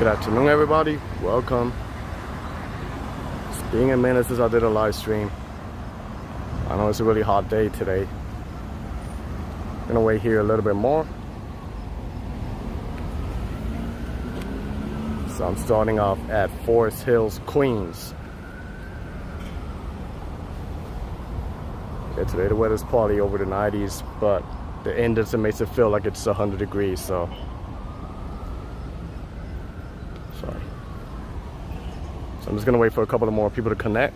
Good afternoon, everybody. Welcome. It's been a minute since I did a live stream. I know it's a really hot day today. Gonna wait here a little bit more. So I'm starting off at Forest Hills, Queens. Yeah, today the weather's probably over the 90s, but the index makes it feel like it's 100 degrees, so. Sorry. So I'm just gonna wait for a couple of more people to connect.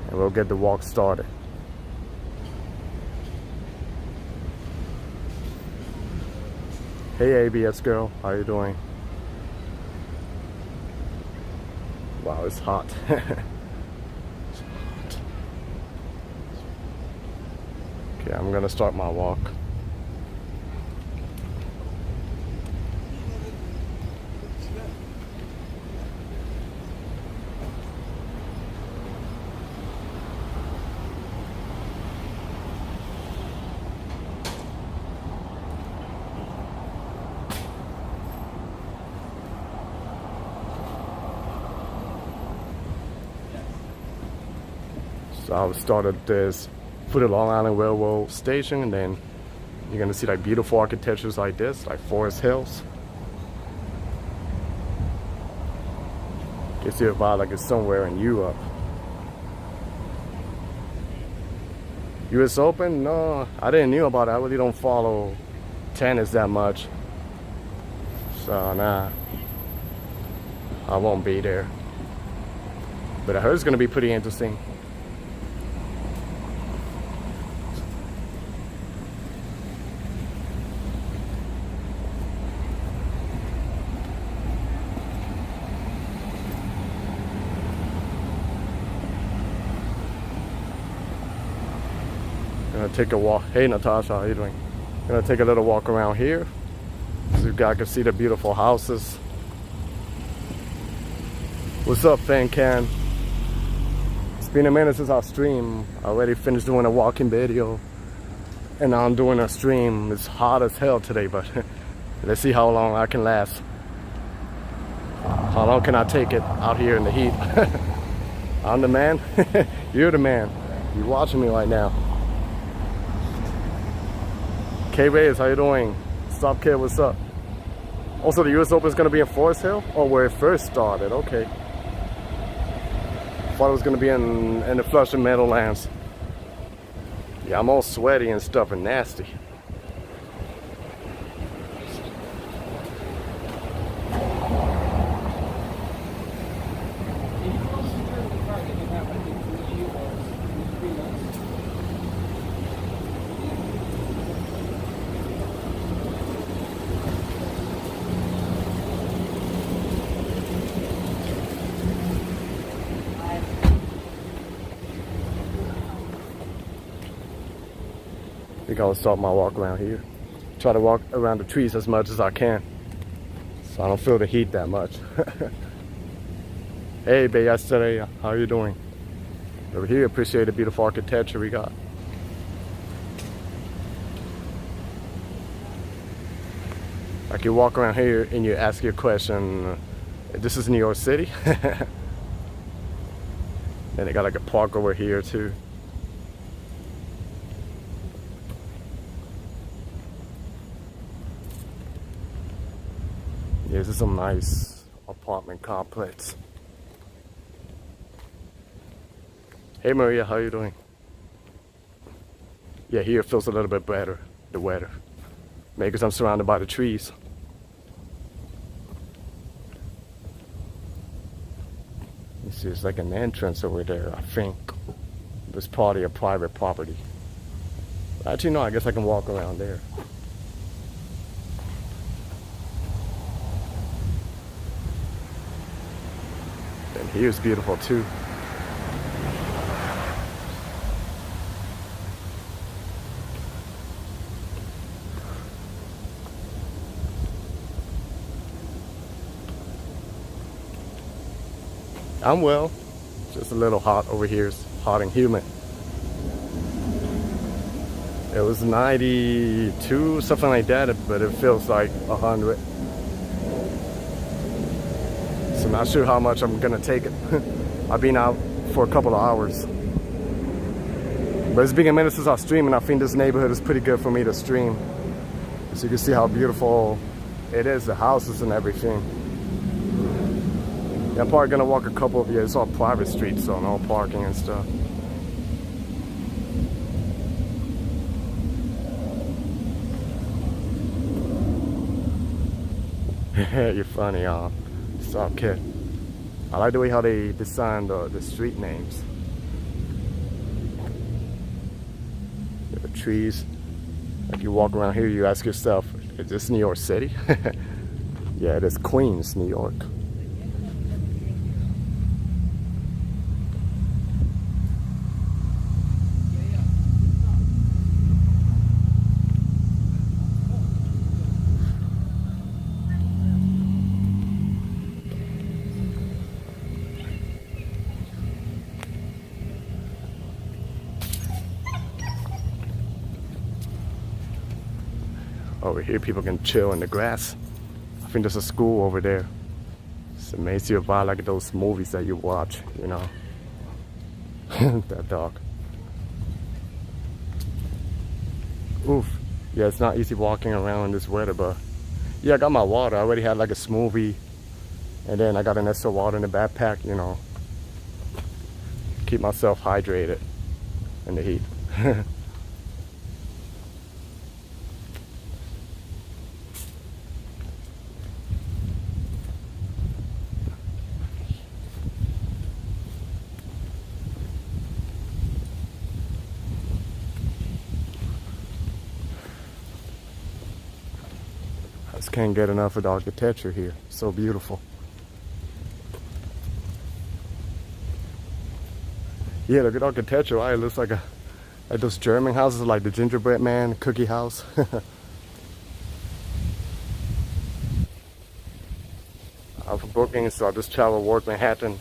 And we'll get the walk started. Hey ABS girl, how you doing? Wow, it's hot. Okay, I'm gonna start my walk. So I started this for the Long Island Railroad station, and then you're gonna see like beautiful architectures like this, like Forest Hills. Gives you a vibe like it's somewhere in Europe. US Open? No, I didn't know about it. I really don't follow tennis that much. So nah, I won't be there. But I heard it's gonna be pretty interesting. Gonna take a walk. Hey Natasha, how you doing? Gonna take a little walk around here so you guys can see the beautiful houses. What's up, Fan Can? It's been a minute since I streamed. I already finished doing a walking video, and now I'm doing a stream. It's hot as hell today, but let's see how long I can last. How long can I take it out here in the heat? I'm the man. You're the man. You're watching me right now. K-Reyes, how you doing? Stop Kid, what's up? Also, the US Open is going to be in Forest Hill? Oh, where it first started, okay. Thought it was going to be in the Flushing Meadowlands. Yeah, I'm all sweaty and stuff and nasty. I think I'll start my walk around here. Try to walk around the trees as much as I can, so I don't feel the heat that much. Hey, babe, yesterday, how you doing? Over here, appreciate the beautiful architecture we got. Like you walk around here and you ask your question, this is New York City? Then they got like a park over here too. Yeah, this is some nice apartment complex. Hey Maria, how you doing? Yeah, here it feels a little bit better, the weather. Maybe because I'm surrounded by the trees. You see, it's like an entrance over there, I think. It's probably a private property. Actually, no, I guess I can walk around there. And here's beautiful too. I'm well. Just a little hot over here. It's hot and humid. It was 92, something like that, but it feels like 100. So I'm not sure how much I'm gonna take it. I've been out for a couple of hours. But it's been a minute since I streamed, and I think this neighborhood is pretty good for me to stream. So you can see how beautiful it is, the houses and everything. Yeah, I'm probably gonna walk a couple of years. It's all private streets, so no parking and stuff. You're funny, stop kid. I like the way how they designed the street names. The trees. If you walk around here, you ask yourself, is this New York City? Yeah, it is Queens, New York. Over here, people can chill in the grass. I think there's a school over there. It's amazing about like those movies that you watch, you know. That dog. Oof. Yeah, it's not easy walking around in this weather, but yeah, I got my water. I already had like a smoothie, and then I got an extra water in the backpack, you know. Keep myself hydrated in the heat. I just can't get enough of the architecture here. So beautiful. Yeah, the good architecture, right? It looks like those German houses, like the gingerbread man cookie house. I'm from Brooklyn, so I just travel work Manhattan.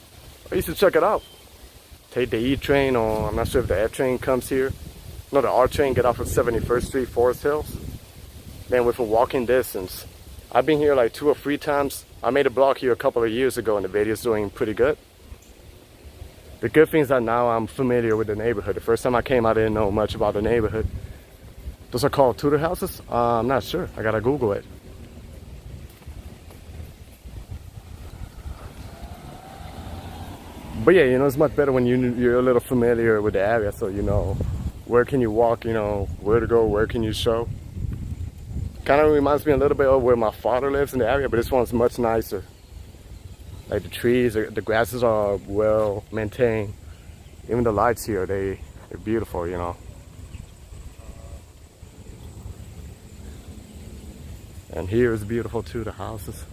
I used to check it out. Take the E train, or I'm not sure if the F train comes here. No, the R train get off of 71st Street, Forest Hills. Man, with a walking distance. I've been here like 2 or 3 times. I made a blog here a couple of years ago, and the video's doing pretty good. The good thing is that now I'm familiar with the neighborhood. The first time I came, I didn't know much about the neighborhood. Those are called Tudor houses? I'm not sure. I gotta Google it. But yeah, you know, it's much better when you're a little familiar with the area, so you know where can you walk, you know, where to go, where can you show. Kind of reminds me a little bit of where my father lives in the area, but this one's much nicer. Like the trees, the grasses are well maintained. Even the lights here, they're beautiful, you know. And here is beautiful too, the houses.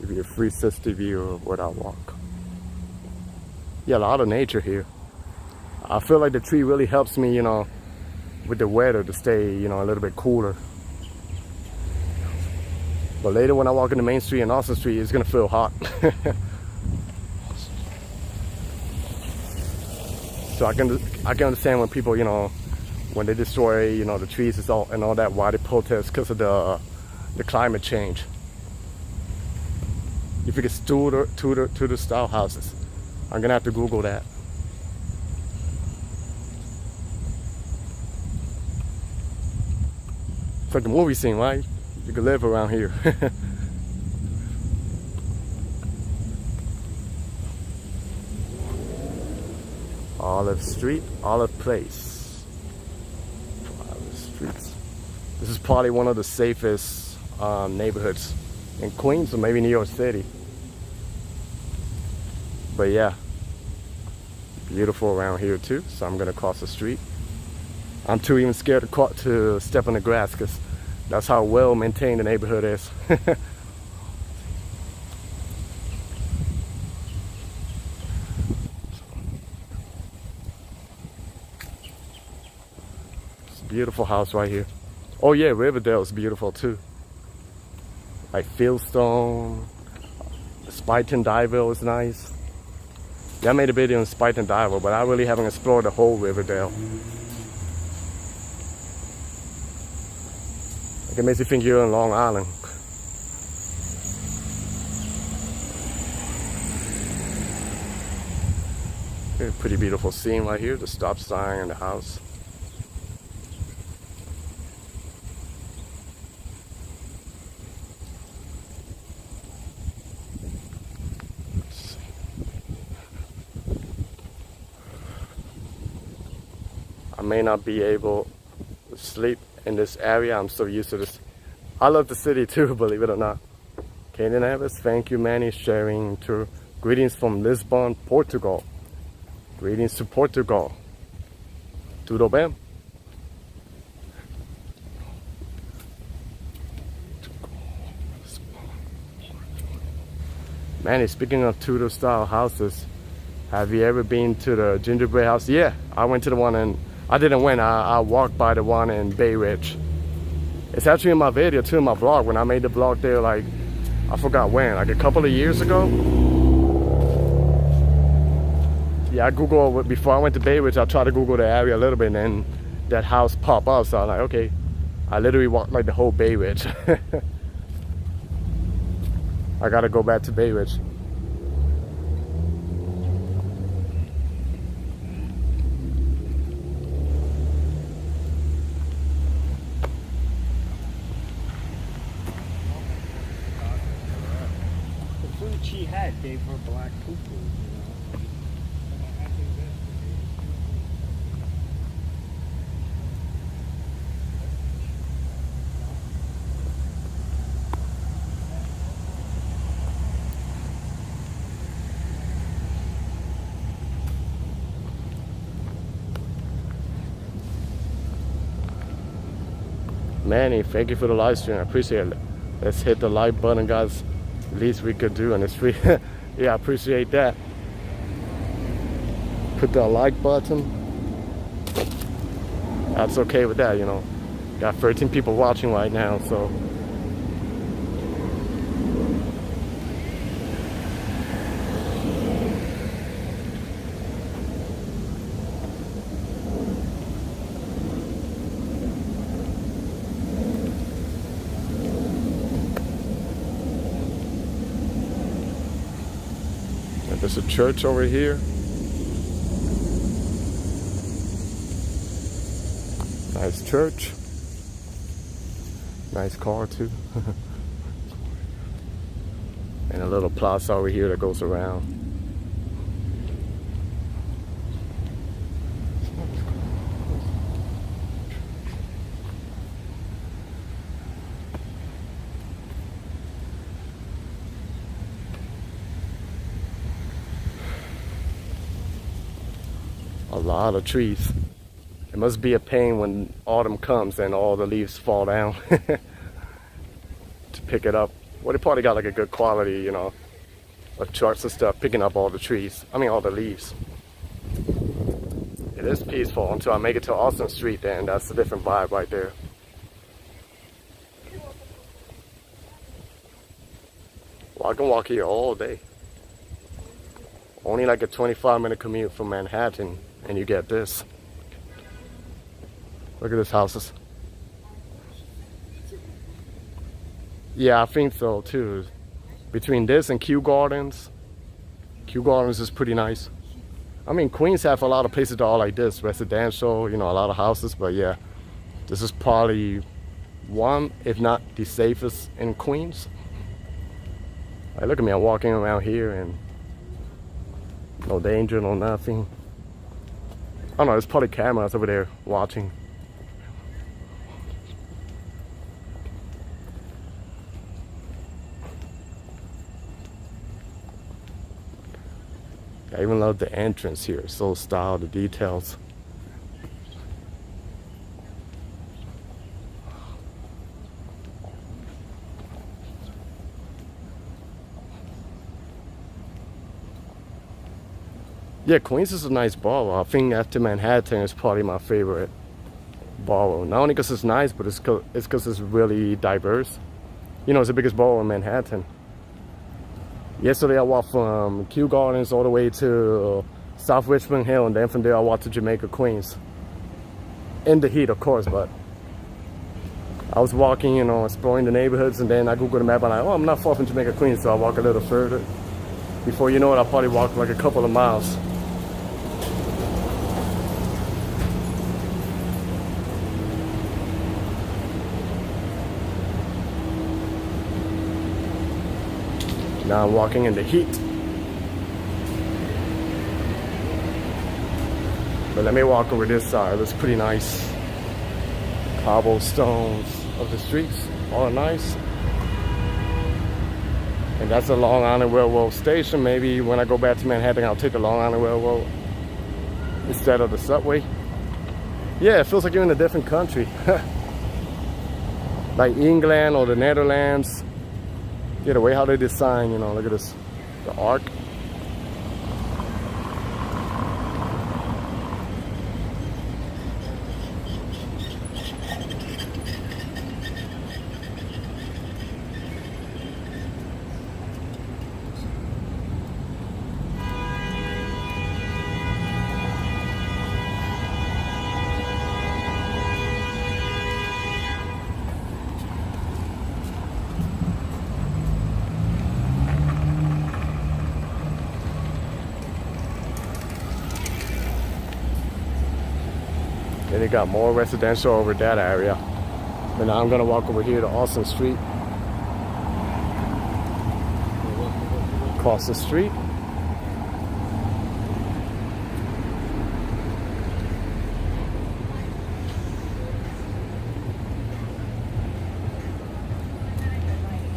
Give you a 360 view of where I walk. Yeah, a lot of nature here. I feel like the tree really helps me, you know, with the weather to stay, you know, a little bit cooler. But later when I walk in the main street and Austin Street, it's gonna feel hot. So I can understand when people, you know, when they destroy, you know, the trees and all that, why they protest because of the climate change. If it's Tudor style houses, I'm gonna have to Google that. It's like a movie scene, right? You can live around here. Olive Street, Olive Place. Olive Streets. This is probably one of the safest neighborhoods in Queens or maybe New York City. But yeah, beautiful around here too. So I'm gonna cross the street. I'm too even scared to step on the grass because that's how well maintained the neighborhood is. It's a beautiful house right here. Oh yeah, Riverdale is beautiful too. Like Fieldstone, Spuyten Duyvil is nice. Yeah, I made a video on Spuyten Duyvil, but I really haven't explored the whole Riverdale. Like it makes you think you're in Long Island. Pretty beautiful scene right here, the stop sign and the house. I may not be able to sleep in this area. I'm so used to this. I love the city too, believe it or not. Canadian Avis, thank you Manny, sharing tour. Greetings from Lisbon, Portugal. Greetings to Portugal. Tudo bem? Manny, speaking of Tudor style houses, have you ever been to the gingerbread house? Yeah, I went to the one and I didn't win. I walked by the one in Bay Ridge. It's actually in my video too, in my vlog, when I made the vlog there, like, I forgot when, like a couple of years ago. Yeah, I Googled, before I went to Bay Ridge, I tried to Google the area a little bit, and then that house popped up, so I was like, okay. I literally walked like the whole Bay Ridge. I gotta go back to Bay Ridge. She had gave her black poo-poo, you know. Manny, thank you for the live stream. I appreciate it. Let's hit the like button, guys. Least we could do, and it's free. Yeah, I appreciate that. Put the like button. That's okay with that, you know. Got 13 people watching right now, so. There's a church over here. Nice church. Nice car too. And a little plaza over here that goes around. A lot of trees. It must be a pain when autumn comes and all the leaves fall down to pick it up. Well, they probably got like a good quality, you know, of trucks and stuff picking up all the trees. I mean, all the leaves. It is peaceful until I make it to Austin Street, then that's a different vibe right there. Well, I can walk here all day. Only like a 25-minute commute from Manhattan. And you get this. Look at these houses. Yeah, I think so too. Between this and Kew Gardens is pretty nice. I mean, Queens have a lot of places that are like this, residential, you know, a lot of houses, but yeah, this is probably one, if not the safest in Queens. Like, look at me, I'm walking around here and no danger, no nothing. I don't know, there's probably cameras over there watching. I even love the entrance here, so styled, the details. Yeah, Queens is a nice borough. I think after Manhattan is probably my favorite borough. Not only because it's nice, but it's because it's really diverse. You know, it's the biggest borough in Manhattan. Yesterday I walked from Kew Gardens all the way to South Richmond Hill, and then from there I walked to Jamaica, Queens. In the heat, of course, but I was walking, you know, exploring the neighborhoods, and then I Googled the map and I'm like, oh, I'm not far from Jamaica, Queens, so I walk a little further. Before you know it, I'll probably walk like a couple of miles. Now I'm walking in the heat. But let me walk over this side. It looks pretty nice. Cobblestones of the streets, all nice. And that's the Long Island Railroad station. Maybe when I go back to Manhattan, I'll take the Long Island Railroad instead of the subway. Yeah, it feels like you're in a different country. Like England or the Netherlands. Yeah, the way how they design, you know, look at this, the arc. Then you got more residential over that area. And now I'm gonna walk over here to Austin Street. Across the street.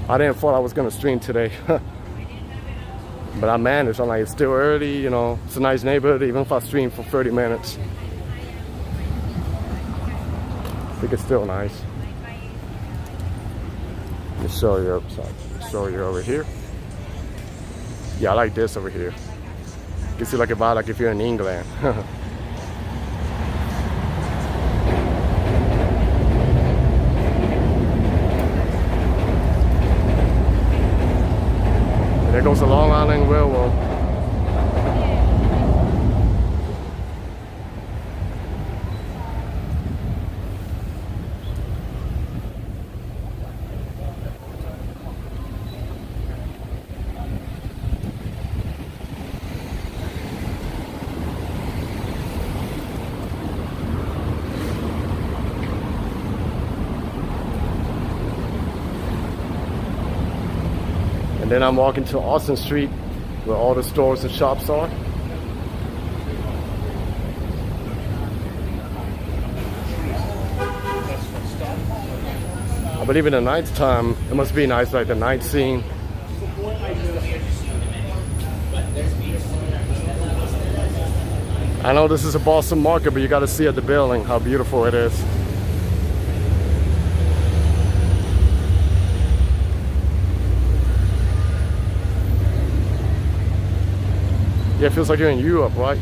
I didn't thought I was gonna stream today. But I managed. I'm like, it's still early, you know, it's a nice neighborhood, even if I stream for 30 minutes. I think it's still nice. Let me show you upside. Show you over here. Yeah, I like this over here. You can see like about like if you're in England. And there goes the Long Island Railroad. And then I'm walking to Austin Street where all the stores and shops are. I believe in the night time, it must be nice, like the night scene. I know this is a Boston market, but you got to see at the building how beautiful it is. Yeah, it feels like you're in Europe, right?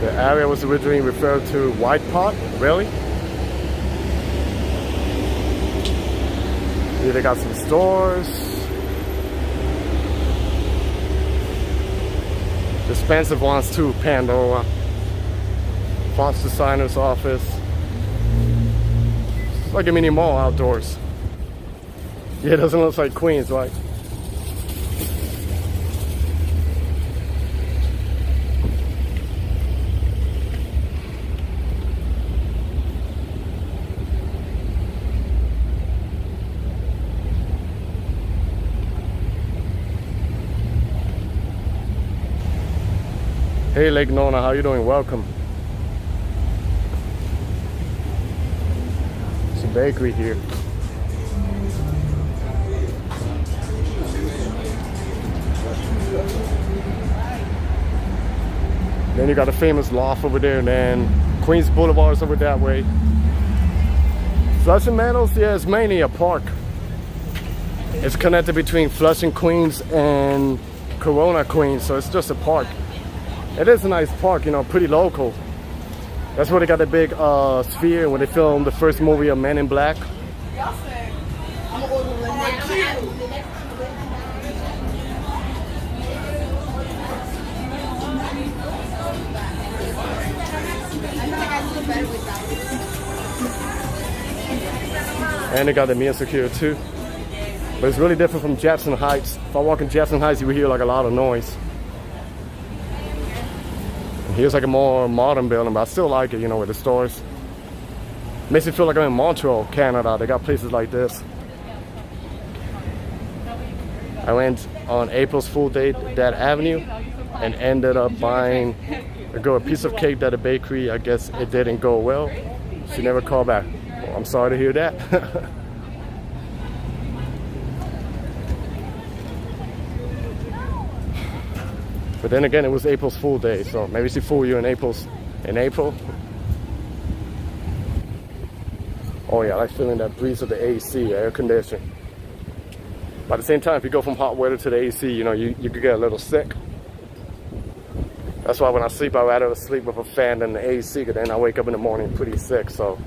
The area was originally referred to White Pot, really? Here they got some stores. Expensive ones too, Pandora. Fonts designer's office. It's like a mini mall outdoors. Yeah, it doesn't look like Queens, right? Hey Lake Nona, how you doing? Welcome. It's a bakery here. Then Then you got a famous loft over there, and then Queens Boulevard is over that way. Flushing Meadows, yeah, it's mainly a park. It's connected between Flushing, Queens and Corona, Queens, so it's just a park. It is a nice park, you know, pretty local. That's where they got the big sphere when they filmed the first movie of Men in Black. And they got the music here too. But it's really different from Jackson Heights. If I walk in Jackson Heights, you will hear like a lot of noise. And here's like a more modern building, but I still like it, you know, with the stores. Makes me feel like I'm in Montreal, Canada. They got places like this. I went on April's Fool Day that avenue and ended up buying a piece of cake at a bakery. I guess it didn't go well. She never called back. Well, I'm sorry to hear that. But then again, it was April's Fool Day, so maybe she fooled you in April. Oh yeah, I like feeling that breeze of the AC, air conditioning. But at the same time, if you go from hot weather to the AC, you know, you could get a little sick. That's why when I sleep, I'd rather sleep with a fan than the AC, because then I wake up in the morning pretty sick, so.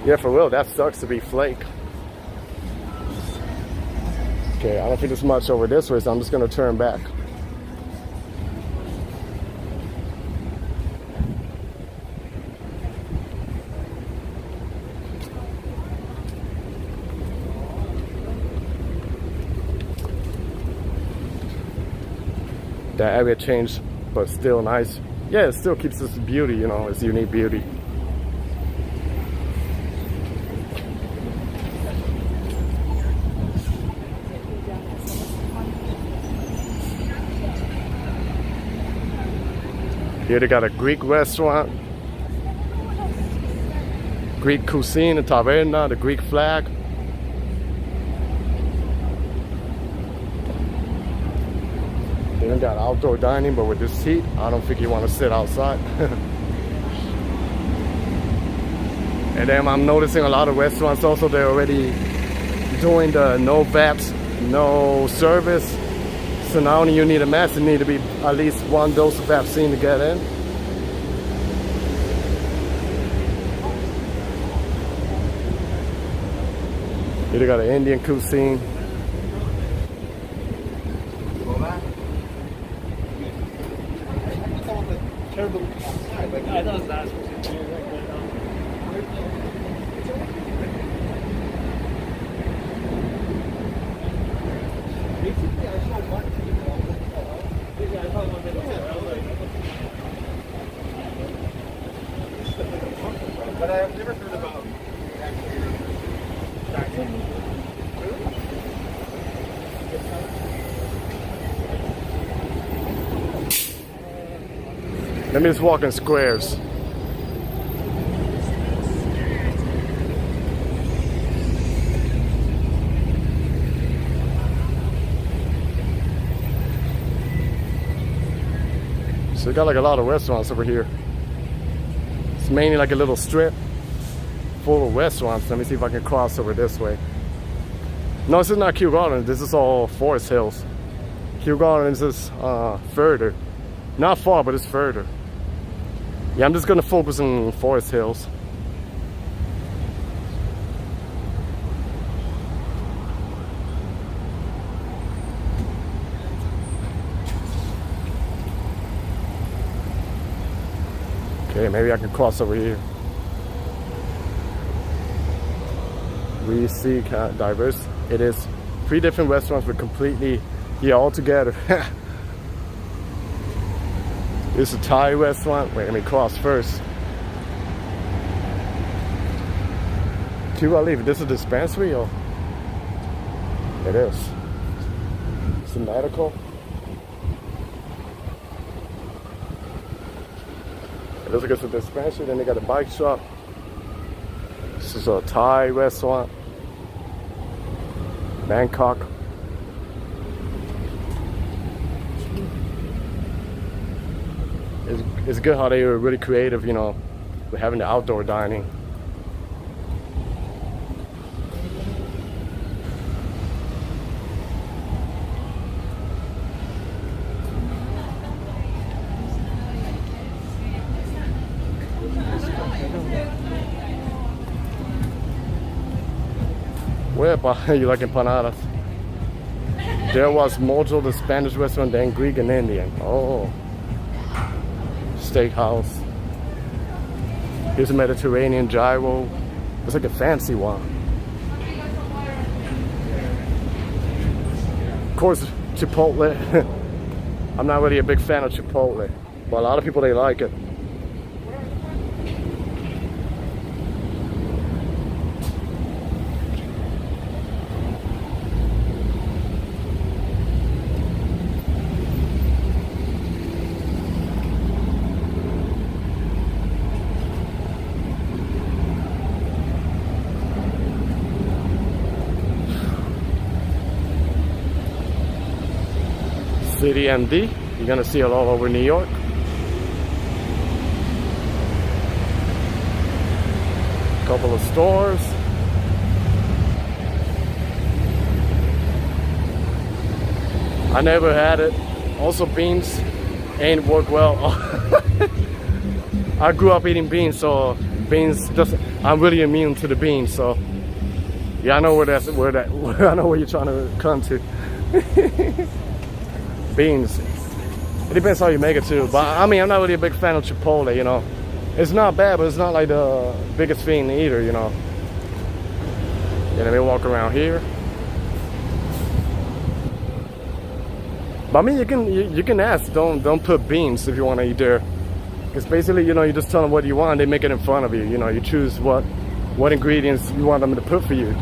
Yeah, for real, that sucks to be flake. Okay, I don't think there's much over this way, so I'm just gonna turn back. That area changed, but still nice. Yeah, it still keeps its beauty, you know, its unique beauty. Here they got a Greek restaurant, Greek cuisine, the taverna, the Greek flag. They even got outdoor dining, but with this heat, I don't think you want to sit outside. And then I'm noticing a lot of restaurants also, they're already doing the no VAPs, no service. So not only you need a mask, you need to be at least one dose of vaccine to get in. Here they got an Indian cuisine. But I've never heard about Let me just walk in squares. So they got like a lot of restaurants over here. It's mainly like a little strip full of restaurants. Let me see if I can cross over this way. No, this is not Kew Gardens. This is all Forest Hills. Kew Gardens is further. Not far, but it's further. Yeah, I'm just gonna focus on Forest Hills. Okay, maybe I can cross over here. We see kind of diverse. It is 3 different restaurants, but completely, yeah, all together. This is a Thai restaurant. Wait, let me cross first. I leave. This is a dispensary, or it is. It's a medical. It looks like it's a dispensary. Then they got a bike shop. This is a Thai restaurant. Bangkok. it's good how they were really creative, you know, with having the outdoor dining. Where you like empanadas? There was Mojo, the Spanish restaurant, then Greek and Indian. Oh, steakhouse. Here's a Mediterranean gyro. It's like a fancy one. Of course, Chipotle. I'm not really a big fan of Chipotle, but a lot of people, they like it. City MD, you're gonna see it all over New York. Couple of stores. I never had it. Also, beans ain't work well. I grew up eating beans, so beans just, I'm really immune to the beans. So yeah, I know I know where you're trying to come to. Beans. It depends how you make it too. But I mean, I'm not really a big fan of Chipotle, you know. It's not bad, but it's not like the biggest thing either, you know. Yeah, let me walk around here. But I mean, you can ask. Don't put beans if you want to eat there. Because basically, you know, you just tell them what you want. They make it in front of you. You know, you choose what ingredients you want them to put for you.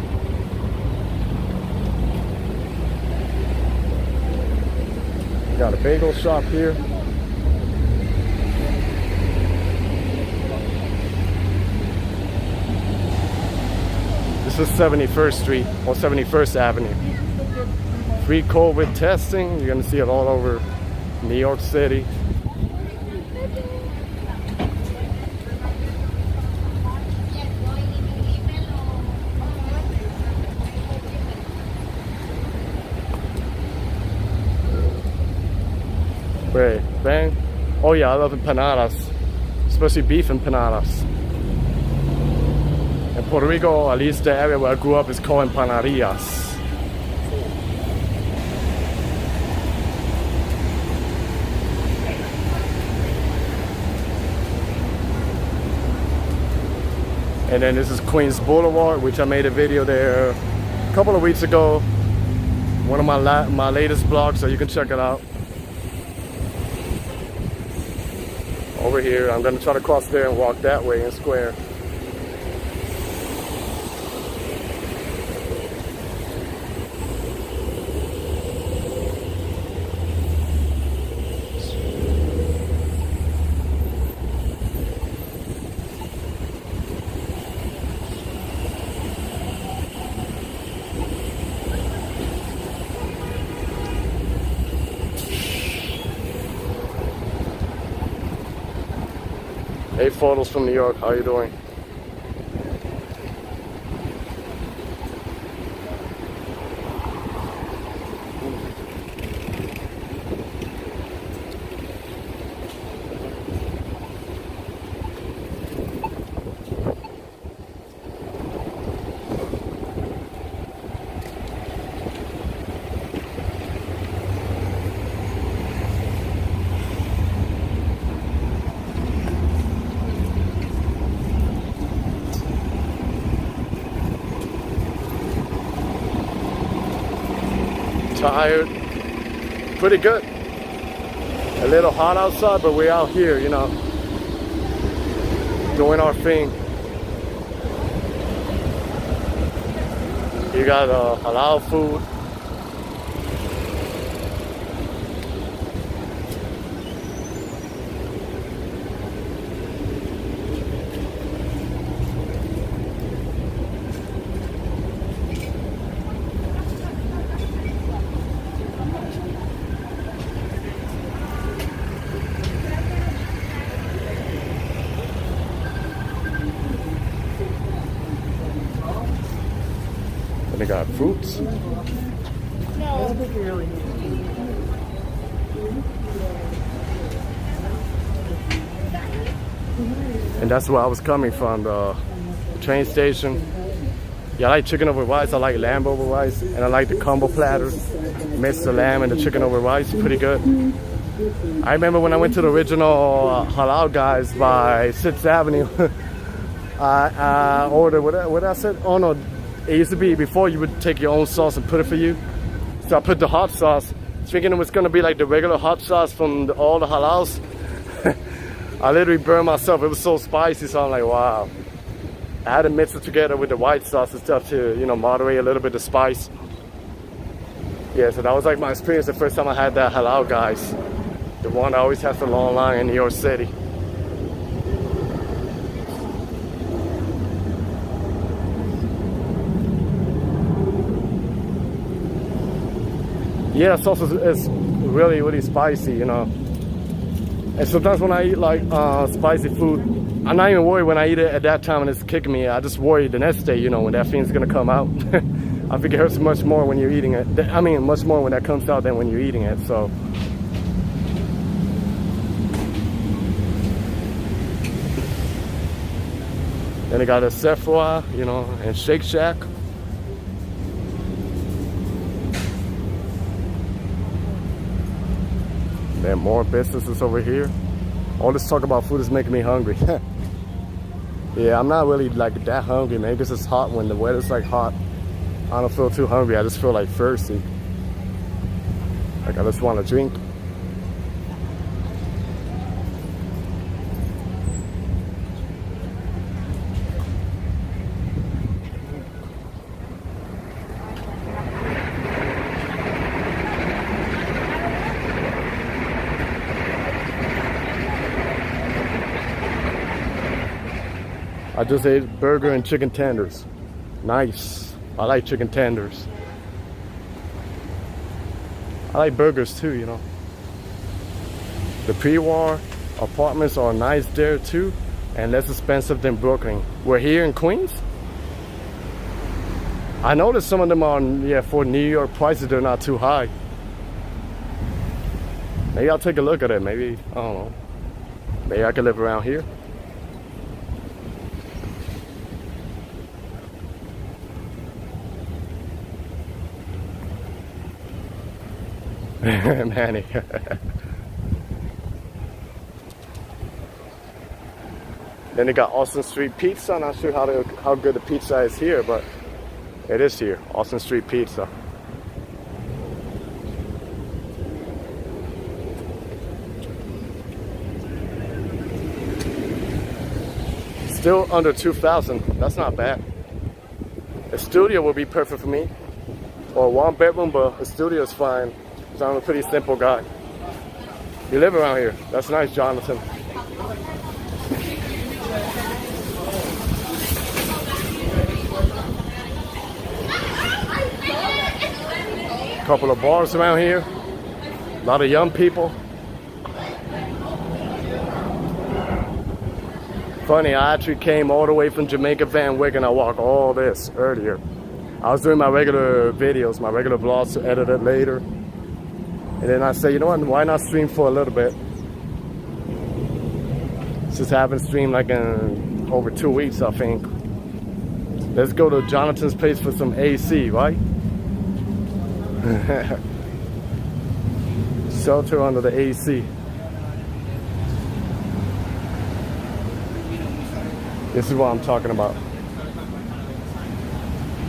Got a bagel shop here. This is 71st Street or 71st Avenue. Free COVID testing. You're gonna see it all over New York City. Wait, bang. Oh yeah, I love empanadas, especially beef empanadas. In Puerto Rico, at least the area where I grew up, is called empanadillas. And then this is Queens Boulevard, which I made a video there a couple of weeks ago. One of my latest vlogs, so you can check it out. Over here, I'm gonna try to cross there and walk that way in Square. Hey, photos from New York, how you doing? Tired, pretty good. A little hot outside, but we're out here, you know, doing our thing. You got halal food. And they got fruits. And that's where I was coming from, the train station. Yeah, I like chicken over rice, I like lamb over rice, and I like the combo platter. Mix the lamb and the chicken over rice, pretty good. I remember when I went to the original halal guys by 6th Avenue, I ordered, what I said? Oh no, it used to be before you would take your own sauce and put it for you. So I put the hot sauce, thinking it was gonna be like the regular hot sauce from all the halals. I literally burned myself, it was so spicy, so I'm like, wow. I had to mix it together with the white sauce and stuff to, you know, moderate a little bit of spice. Yeah, so that was like my experience the first time I had that halal guys. The one that always has the long line in New York City. Yeah, the sauce is really, really spicy, you know. And sometimes when I eat like spicy food, I'm not even worried when I eat it at that time and it's kicking me. I just worry the next day, you know, when that thing's gonna come out. I think it hurts much more when you're eating it. I mean, much more when that comes out than when you're eating it, so. Then they got a Sephora, you know, and Shake Shack. There are more businesses over here. All this talk about food is making me hungry. Yeah, I'm not really like that hungry, man, because it's hot when the weather's like hot. I don't feel too hungry, I just feel like thirsty. Like I just want to drink. I just ate burger and chicken tenders. Nice. I like chicken tenders. I like burgers too, you know. The pre-war apartments are nice there too, and less expensive than Brooklyn. We're here in Queens. I noticed some of them are, yeah, for New York prices, they're not too high. Maybe I'll take a look at it. Maybe, I don't know. Maybe I could live around here. Manny. Then they got Austin Street Pizza. I'm not sure how good the pizza is here, but it is here. Austin Street Pizza. Still under 2,000. That's not bad. A studio would be perfect for me, or a one bedroom, but a studio is fine. So I'm a pretty simple guy. You live around here. That's nice, Jonathan. Couple of bars around here. A lot of young people. Funny, I actually came all the way from Jamaica Van Wyck and I walked all this earlier. I was doing my regular videos, my regular vlogs to edit it later. And then I said, you know what, why not stream for a little bit? Just haven't streamed like in over 2 weeks, I think. Let's go to Jonathan's place for some AC, right? Shelter under the AC. This is what I'm talking about.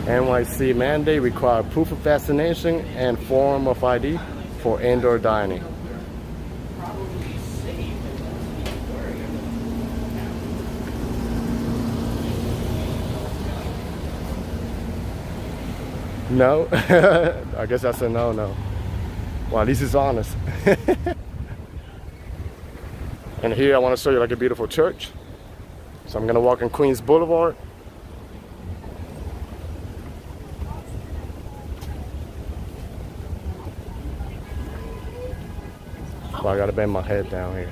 NYC mandate require proof of vaccination and form of ID for indoor dining. No? I guess that's a no-no. Well, at least it's honest. And here I want to show you like a beautiful church. So I'm gonna walk in Queens Boulevard. Well, I gotta bend my head down here.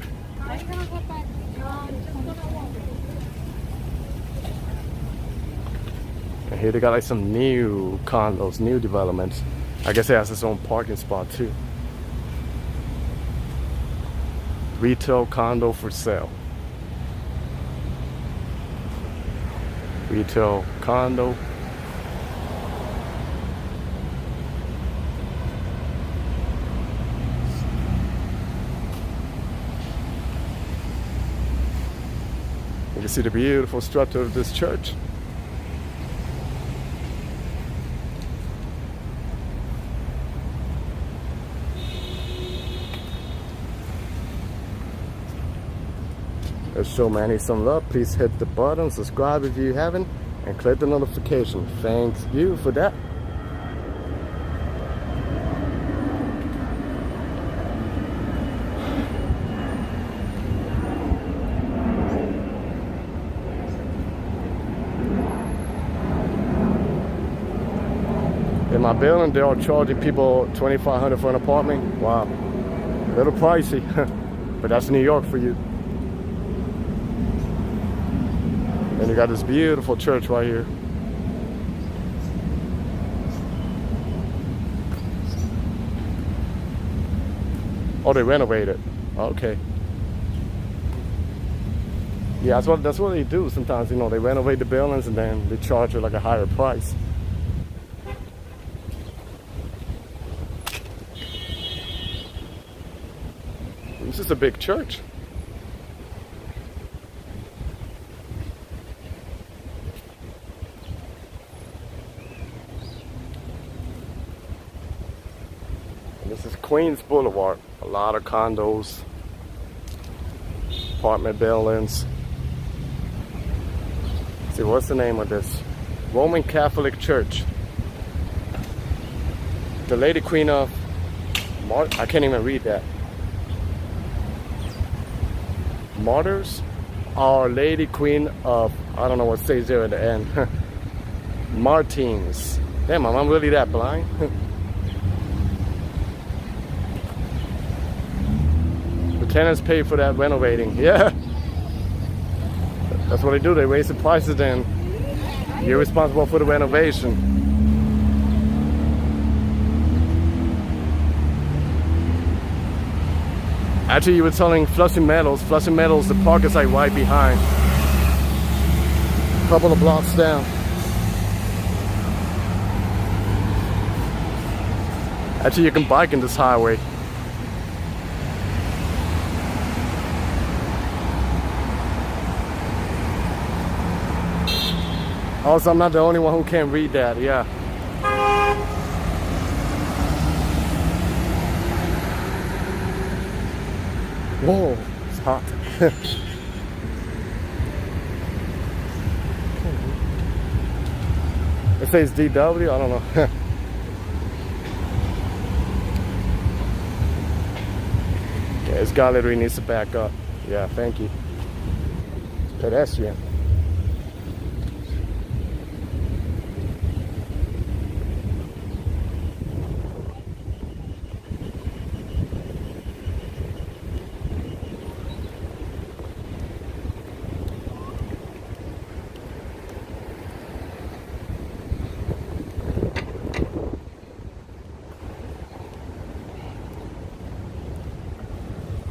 And here they got like some new condos, new developments. I guess it has its own parking spot too. Retail condo for sale. Retail condo. You can see the beautiful structure of this church. Let's show Manny some love. Please hit the button, subscribe if you haven't, and click the notification. Thank you for that. In my building, they are charging people $2,500 for an apartment. Wow, a little pricey, but that's New York for you. And you got this beautiful church right here. Oh, they renovated. Okay. Yeah, that's what they do sometimes. You know, they renovate the buildings and then they charge you like a higher price. This is a big church. This is Queens Boulevard. A lot of condos, apartment buildings. Let's see, what's the name of this? Roman Catholic Church. The Lady Queen of I can't even read that. Martyrs? Our Lady Queen of, I don't know what says there at the end. Martins. Damn, I'm really that blind? Tenants pay for that renovating. Yeah, that's what they do. They raise the prices, then you're responsible for the renovation. Actually, you were telling Flushing Meadows. Flushing Meadows, the park is like right behind, a couple of blocks down. Actually, you can bike in this highway. Also, I'm not the only one who can't read that, yeah. Whoa, it's hot. It says DW, I don't know. Yeah, this guy literally needs to back up. Yeah, thank you. Pedestrian.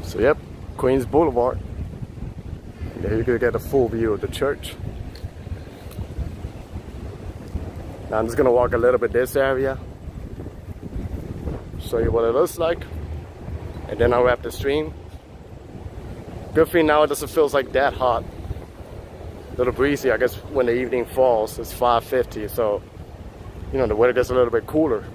So yep, Queens Boulevard. There you can get a full view of the church. Now I'm just gonna walk a little bit this area, show you what it looks like, and then I'll wrap the stream. Good thing now it doesn't feel like that hot. A little breezy, I guess when the evening falls, it's 5:50, so you know the weather gets a little bit cooler.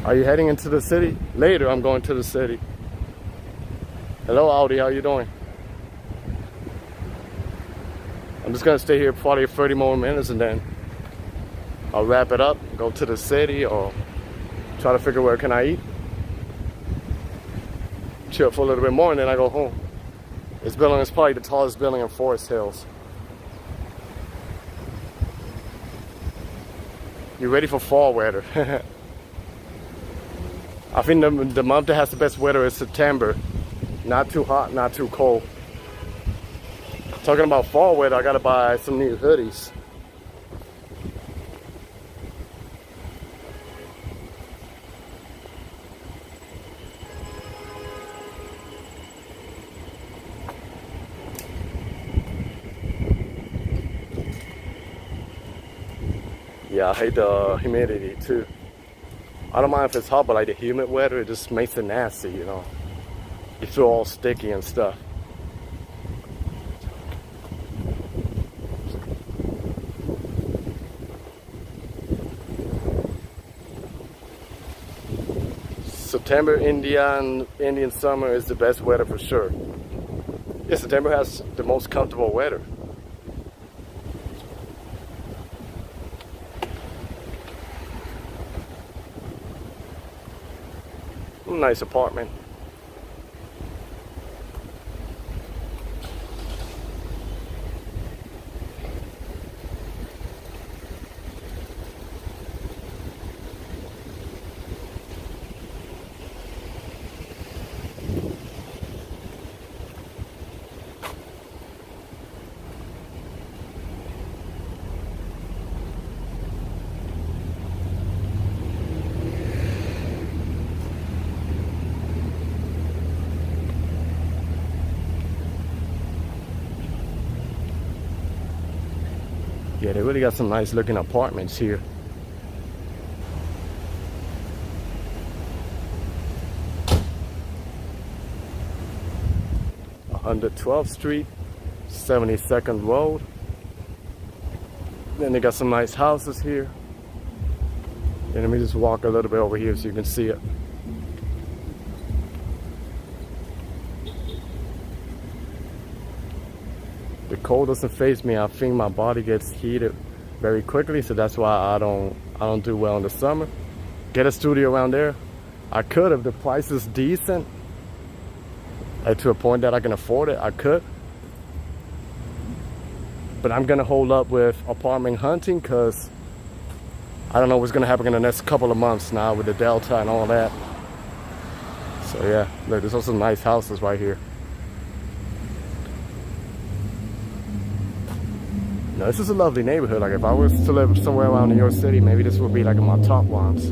Are you heading into the city? Later, I'm going to the city. Hello, Audi. How you doing? I'm just gonna stay here probably 30 more minutes and then I'll wrap it up, go to the city, or try to figure where can I eat. Chill for a little bit more and then I go home. This building is probably the tallest building in Forest Hills. You ready for fall weather? I think the month that has the best weather is September. Not too hot, not too cold. Talking about fall weather, I gotta buy some new hoodies. Yeah, I hate the humidity too. I don't mind if it's hot, but like the humid weather, it just makes it nasty, you know. You feel all sticky and stuff. September, Indian summer is the best weather for sure. Yeah, September has the most comfortable weather. Nice apartment. Yeah, they really got some nice looking apartments here. (112th Street, 72nd Road). Then they got some nice houses here. And let me just walk a little bit over here so you can see it. The cold doesn't faze me. I think my body gets heated very quickly, so that's why I don't do well in the summer. Get a studio around there. I could if the price is decent, like to a point that I can afford it. I could, but I'm gonna hold up with apartment hunting because I don't know what's gonna happen in the next couple of months now with the Delta and all that. So yeah, look, there's also nice houses right here. No, this is a lovely neighborhood. Like if I was to live somewhere around New York City, maybe this would be like in my top ones.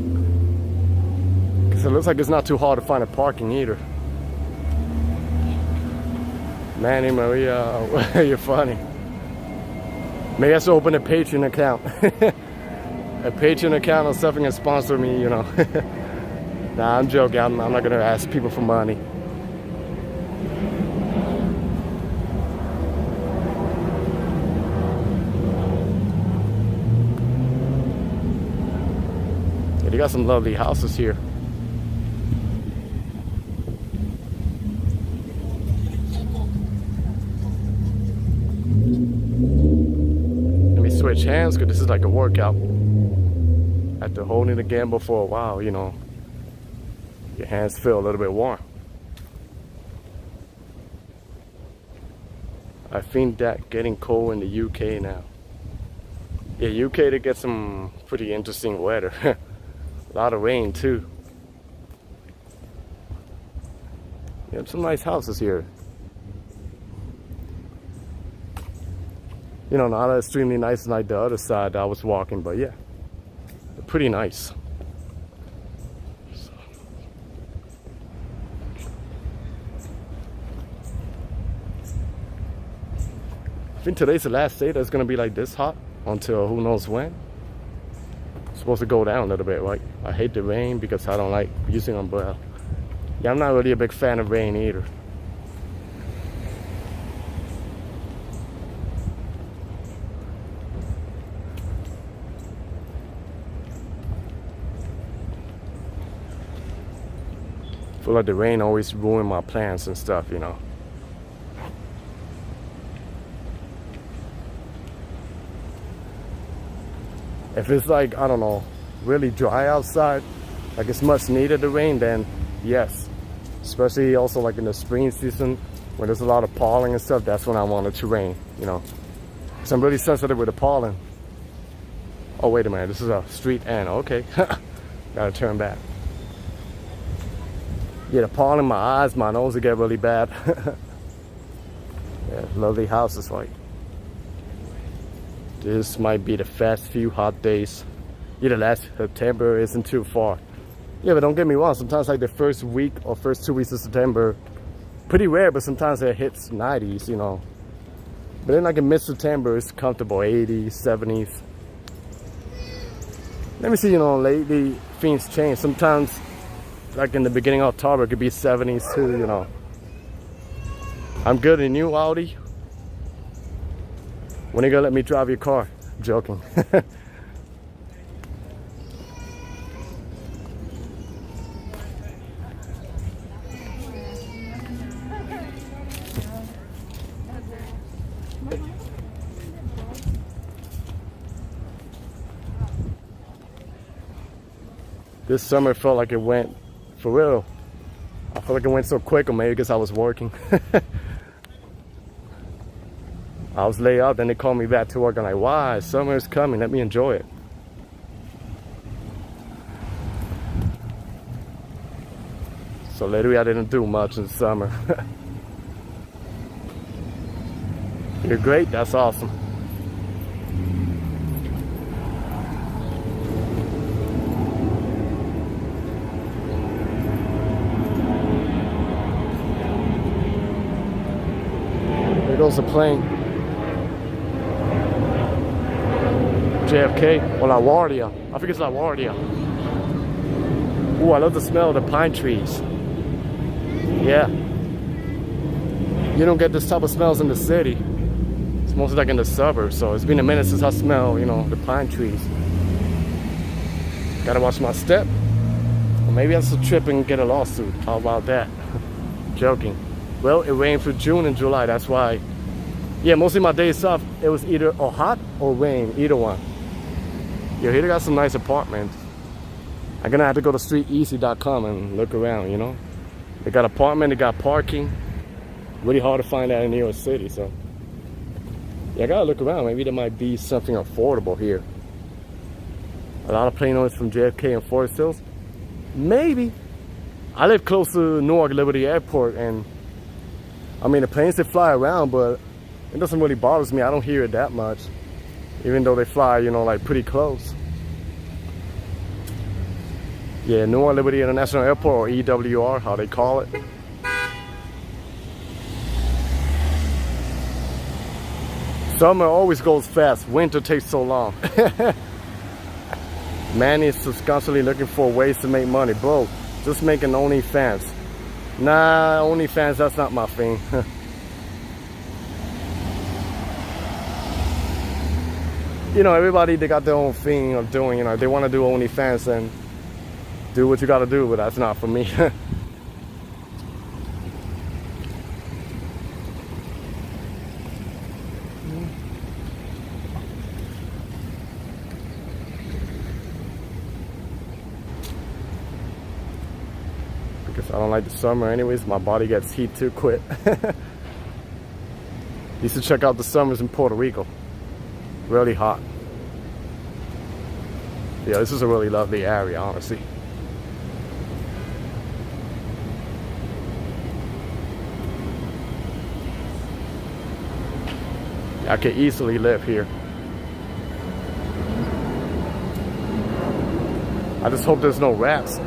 Because it looks like it's not too hard to find a parking either. Manny Maria, you're funny. Maybe I should open a Patreon account. A Patreon account or something and sponsor me, you know. Nah, I'm joking. I'm not going to ask people for money. They got some lovely houses here. Let me switch hands because this is like a workout. After holding the gimbal for a while, you know, your hands feel a little bit warm. I think that getting cold in the UK now. Yeah, UK, they get some pretty interesting weather. A lot of rain too. You have some nice houses here. You know, not extremely nice like the other side I was walking, but yeah, they're pretty nice. I think today's the last day that's gonna be like this hot until who knows when. It's supposed to go down a little bit, right? I hate the rain because I don't like using umbrella. Yeah, I'm not really a big fan of rain either. I feel like the rain always ruins my plans and stuff, you know. If it's like, I don't know, really dry outside, like it's much needed to rain, then yes. Especially also like in the spring season when there's a lot of pollen and stuff, that's when I want it to rain, you know. So I'm really sensitive with the pollen. Oh, wait a minute, this is a street end, okay. Gotta turn back. Yeah, the pollen in my eyes, my nose will get really bad. Yeah, lovely houses, like. This might be the first few hot days. Yeah, the last September isn't too far. Yeah, but don't get me wrong, sometimes like the first week or first 2 weeks of September, pretty rare, but sometimes it hits 90s, you know. But then like in mid-September, it's comfortable, 80s, 70s. Let me see, you know, lately things change. Sometimes, like in the beginning of October, it could be 70s too, you know. I'm good in new Audi. When are you gonna let me drive your car? I'm joking. This summer felt like it went for real. I feel like it went so quick, or maybe because I was working. I was laid out, then they called me back to work. I'm like, why? Summer is coming, let me enjoy it. So literally I didn't do much in the summer. You're great, that's awesome. There goes the plane. JFK or LaGuardia. I think it's LaGuardia. Ooh, I love the smell of the pine trees. Yeah. You don't get this type of smells in the city. It's mostly like in the suburbs. So it's been a minute since I smell, you know, the pine trees. Gotta watch my step. Or maybe I should trip and get a lawsuit. How about that? Joking. Well, it rained for June and July. That's why. Yeah, mostly my days off, it was either or hot or rain, either one. Yo, here they got some nice apartments. I'm gonna have to go to streeteasy.com and look around, you know. They got apartment, they got parking. Really hard to find that in New York City, so. Yeah, I gotta look around. Maybe there might be something affordable here. A lot of plane owners from JFK and Forrest Hills. Maybe. I live close to Newark Liberty Airport, and I mean, the planes, they fly around, but it doesn't really bother me. I don't hear it that much. Even though they fly, you know, like pretty close. Yeah, Newark Liberty International Airport, or EWR, how they call it. Summer always goes fast. Winter takes so long. Man is just constantly looking for ways to make money. Bro, just making OnlyFans. Nah, OnlyFans, that's not my thing. You know, everybody, they got their own thing of doing, you know, if they want to do OnlyFans, then do what you got to do, but that's not for me. Because I don't like the summer anyways, my body gets heat too quick. You should check out the summers in Puerto Rico. Really hot. Yeah, this is a really lovely area, honestly. I could easily live here. I just hope there's no rats.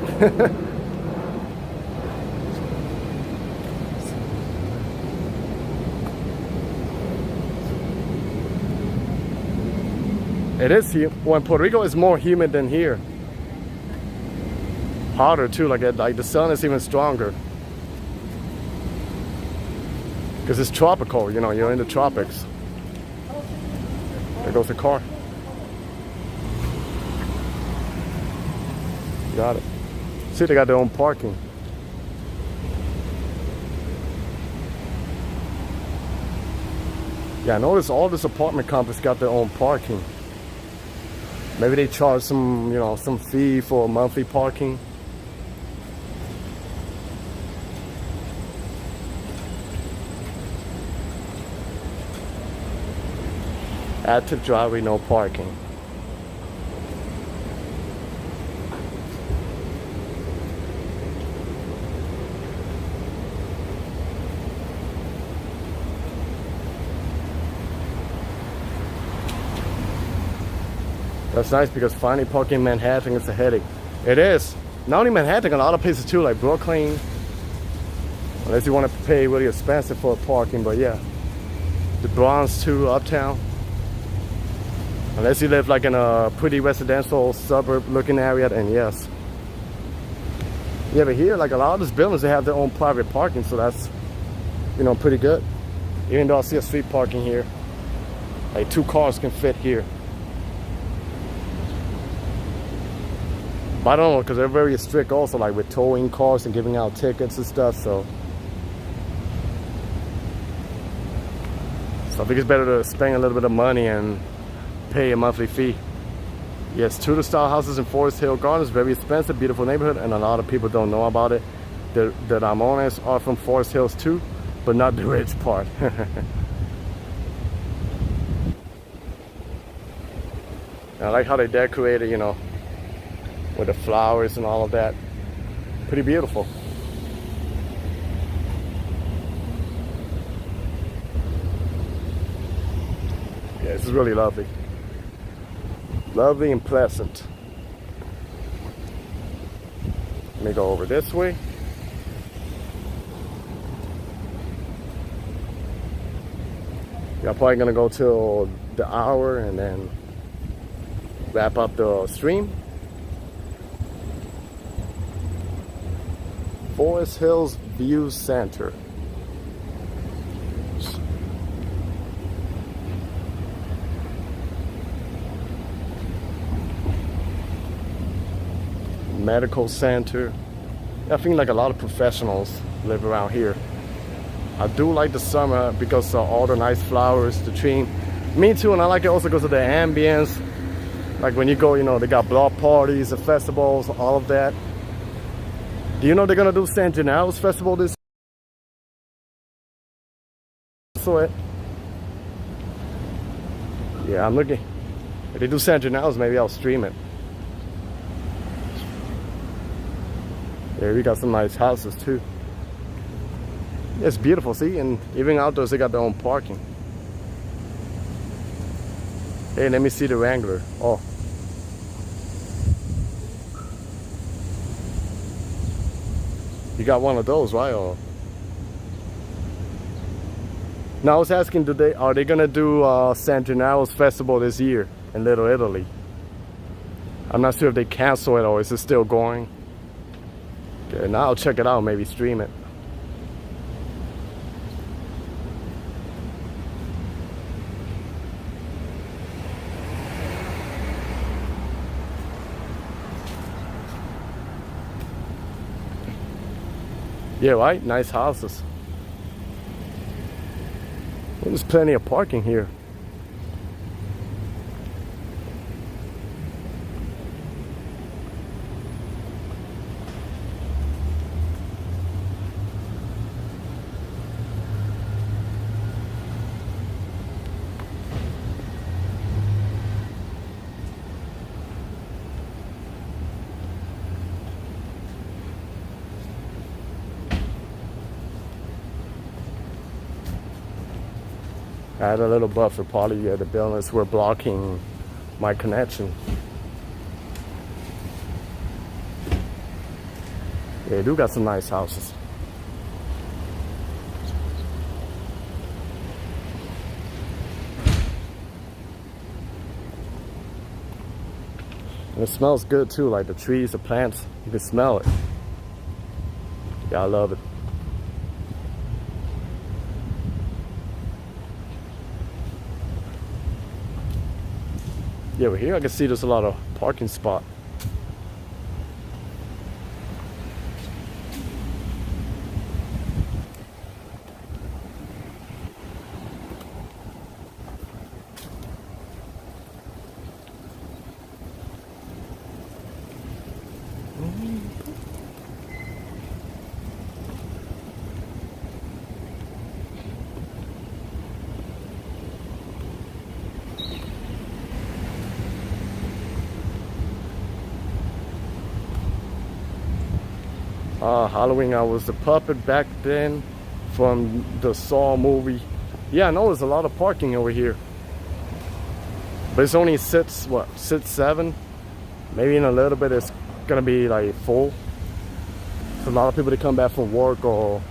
It is here. Well, in Puerto Rico, it's more humid than here. Hotter too, like the sun is even stronger. Because it's tropical, you know, you're in the tropics. There goes the car. Got it. See, they got their own parking. Yeah, I noticed all this apartment complex got their own parking. Maybe they charge some, some fee for monthly parking. Active driveway, no parking. That's nice because finding parking in Manhattan is a headache. It is. Not only Manhattan, a lot of places too, like Brooklyn. Unless you want to pay really expensive for parking, but yeah. The Bronx too, uptown. Unless you live like in a pretty residential suburb looking area, then yes. Yeah, but here, like a lot of these buildings, they have their own private parking, so that's, pretty good. Even though I see a street parking here, like 2 cars can fit here. But I don't know, because they're very strict also, like with towing cars and giving out tickets and stuff, so I think it's better to spend a little bit of money and pay a monthly fee. Yes, Tudor style houses in Forest Hill Gardens, very expensive, beautiful neighborhood, and a lot of people don't know about it. The Ramones are from Forest Hills too, but not the rich part. I like how they decorated, with the flowers and all of that. Pretty beautiful. Yeah, this is really lovely. Lovely and pleasant. Let me go over this way. Yeah, I'm probably gonna go till the hour and then wrap up the stream. Forest Hills View Center. Medical center. I think like a lot of professionals live around here. I do like the summer because of all the nice flowers, the tree. Me too, and I like it also because of the ambience. Like when you go, they got block parties, the festivals, all of that. Do you know they're gonna do San Gennaro's festival this? So it. Yeah, I'm looking. If they do San Gennaro's, maybe I'll stream it. Yeah, we got some nice houses too. Yeah, it's beautiful, see? And even outdoors, they got their own parking. Hey, let me see the Wrangler. Oh. You got one of those, right? Or... Now I was asking, are they gonna do San Gennaro's festival this year in Little Italy? I'm not sure if they cancel it or is it still going. Okay, now I'll check it out, maybe stream it. Yeah, right? Nice houses. Well, there's plenty of parking here. I had a little buffer, probably the buildings were blocking my connection. Yeah, they do got some nice houses. And it smells good too, like the trees, the plants, you can smell it. Yeah, I love it. Yeah, but here I can see there's a lot of parking spot. Halloween, I was the puppet back then from the Saw movie. Yeah, I know there's a lot of parking over here. But it's only six, 7? Maybe in a little bit it's gonna be like full. There's a lot of people that come back from work or,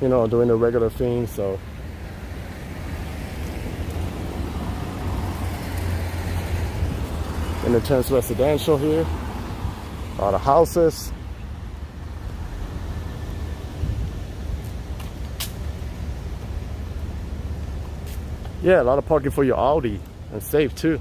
you know, doing the regular thing, so. And it turns residential here. A lot of houses. Yeah, a lot of parking for your Audi, and safe too.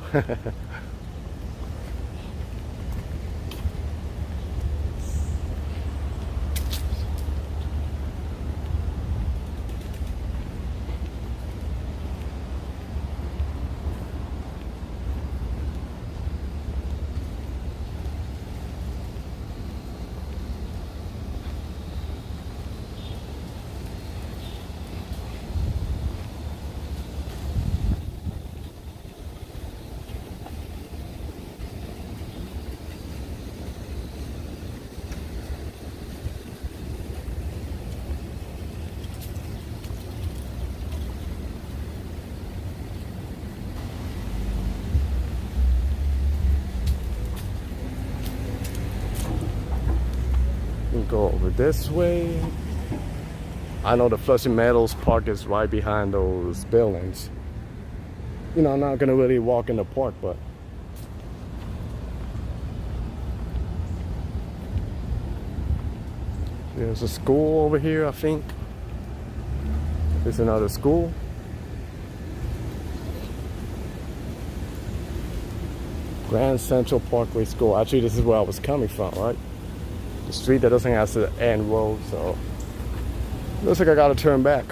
Go over this way. I know the Flushing Meadows Park is right behind those buildings. You know, I'm not gonna really walk in the park, but there's a school over here, I think. There's another school. Grand Central Parkway School. Actually, this is where I was coming from, right? The street that doesn't have the end road, so looks like I gotta turn back.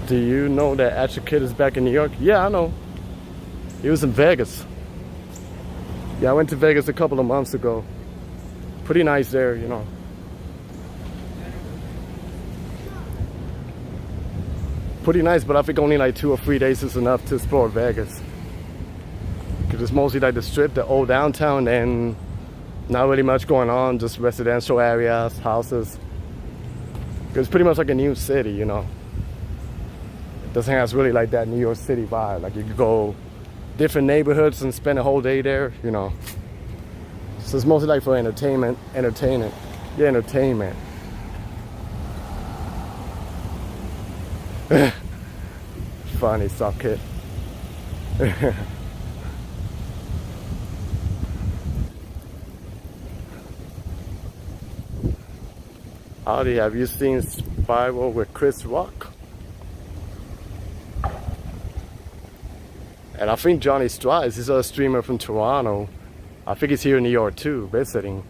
Do you know that Asher Kid is back in New York? Yeah, I know. He was in Vegas. Yeah, I went to Vegas a couple of months ago. Pretty nice there, you know. Pretty nice, but I think only like 2 or 3 days is enough to explore Vegas. Because it's mostly like the strip, the old downtown, and not really much going on, just residential areas, houses. It's pretty much like a new city, you know. It doesn't have really like that New York City vibe. Like you could go different neighborhoods and spend a whole day there, you know. So it's mostly like for entertainment. Yeah, entertainment. Funny, soft kid. Audi, have you seen Spiral with Chris Rock? And I think Johnny Strides is a streamer from Toronto. I think he's here in New York too, visiting.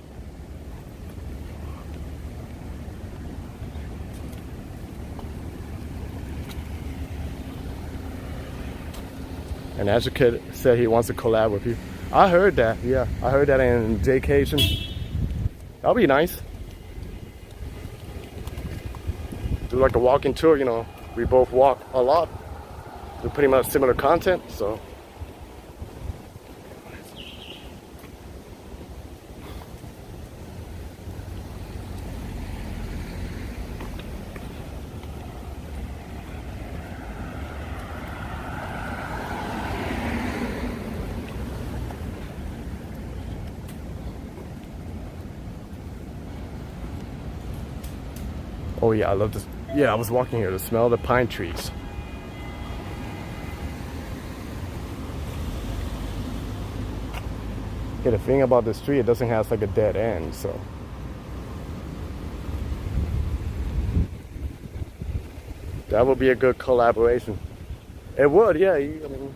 And as a kid said he wants to collab with you. I heard that, yeah. I heard that in Vacation. That'll be nice. Do like a walking tour, you know. We both walk a lot. Do pretty much similar content, so. Oh yeah, I love this. Yeah, I was walking here to smell the pine trees. Yeah, the thing about this tree, it doesn't have like a dead end, so. That would be a good collaboration. It would, yeah. I mean,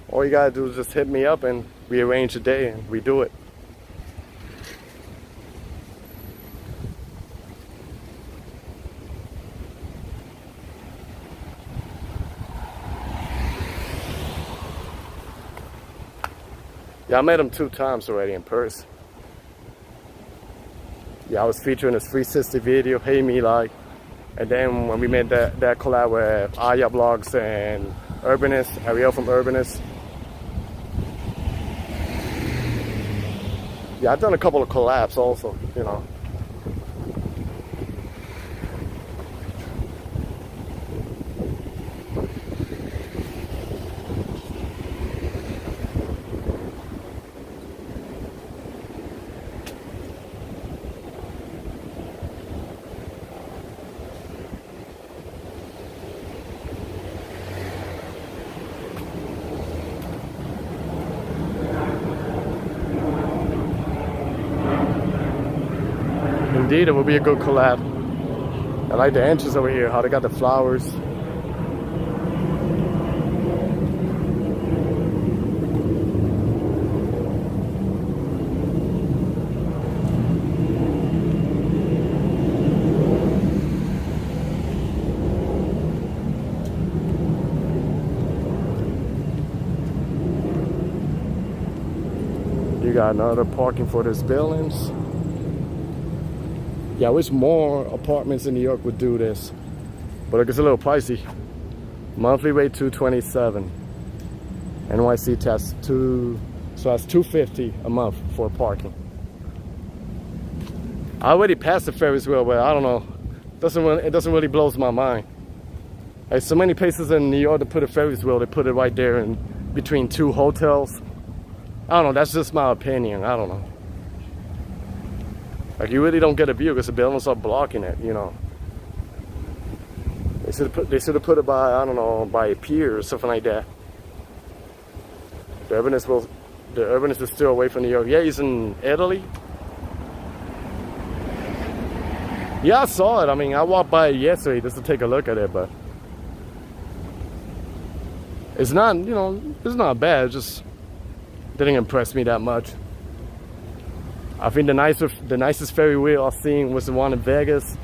all you gotta do is just hit me up and we arrange a day and we do it. Yeah, I met him 2 times already in person. Yeah, I was featuring his 360 video, Hey Me Like. And then when we made that collab with Aya Vlogs and Urbanist, Ariel from Urbanist. Yeah, I've done a couple of collabs also, you know. Indeed, it would be a good collab. I like the entrance over here, how they got the flowers. You got another parking for these buildings. Yeah, I wish more apartments in New York would do this, but it gets a little pricey. Monthly rate $227. NYC test so that's $250 a month for parking. I already passed the Ferris wheel, but I don't know. It doesn't really blows my mind. Like so many places in New York to put a Ferris wheel, they put it right there in between 2 hotels. I don't know. That's just my opinion. I don't know. Like you really don't get a view because the buildings are blocking it, you know. They should have put it by, I don't know, by a pier or something like that. The urbanist is still away from New York. Yeah, he's in Italy. Yeah, I saw it. I mean, I walked by it yesterday just to take a look at it, but it's not, you know, it's not bad. It just didn't impress me that much. I think the nicest ferry wheel I've seen was the one in Vegas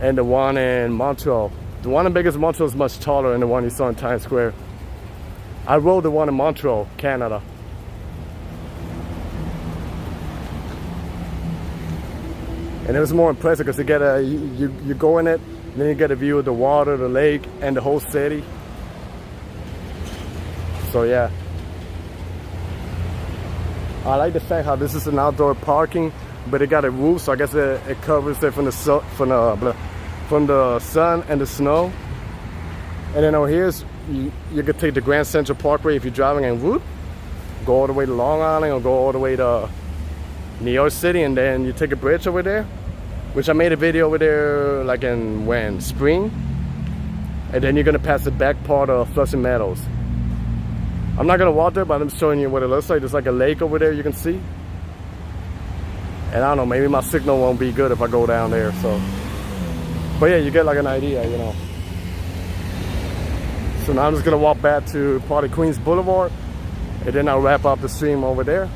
and the one in Montreal. The one in Vegas, Montreal is much taller than the one you saw in Times Square. I rode the one in Montreal, Canada. And it was more impressive because you get you go in it, and then you get a view of the water, the lake, and the whole city. So yeah. I like the fact how this is an outdoor parking, but it got a roof, so I guess it covers it from the sun and the snow. And then over here, you could take the Grand Central Parkway if you're driving and whoop, go all the way to Long Island or go all the way to New York City, and then you take a bridge over there, which I made a video over there like in spring, and then you're gonna pass the back part of Flushing Meadows. I'm not gonna walk there, but I'm showing you what it looks like. There's like a lake over there you can see. And I don't know, maybe my signal won't be good if I go down there, so. But yeah, you get like an idea, you know. So now I'm just gonna walk back to part of Queens Boulevard, and then I'll wrap up the stream over there.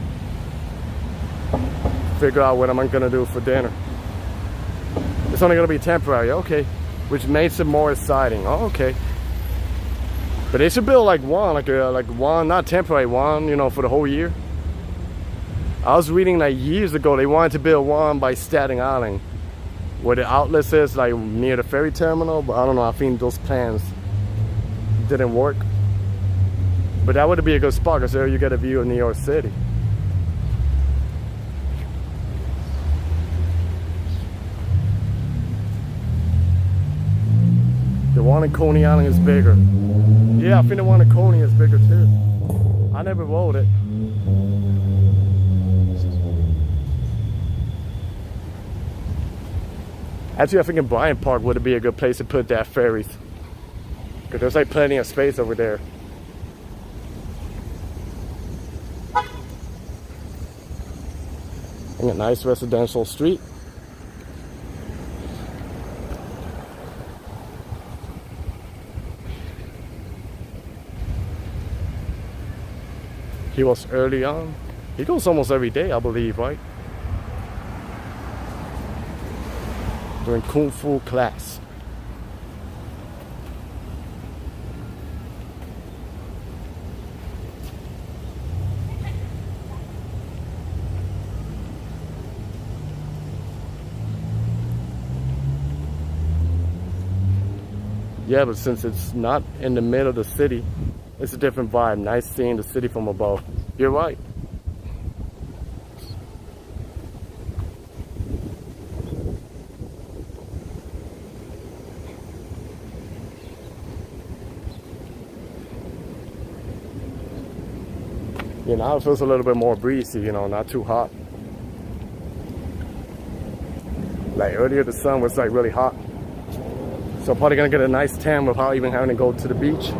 Figure out what I'm gonna do for dinner. It's only gonna be temporary, okay. Which makes it more exciting, oh, okay. But they should build like one, not temporary one, you know, for the whole year. I was reading like years ago, they wanted to build one by Staten Island, where the outlets is like near the ferry terminal, but I don't know, I think those plans didn't work. But that would be a good spot because there you get a view of New York City. The one in Coney Island is bigger. Yeah, I think the one in Coney is bigger too. I never rode it. Actually, I think in Bryant Park would be a good place to put that ferries, because there's like plenty of space over there. And a nice residential street. He was early on. He goes almost every day, I believe, right? Doing Kung Fu class. Yeah, but since it's not in the middle of the city, it's a different vibe. Nice seeing the city from above. You're right. You know, it feels a little bit more breezy, you know, not too hot. Like earlier the sun was like really hot. So probably gonna get a nice tan without even having to go to the beach.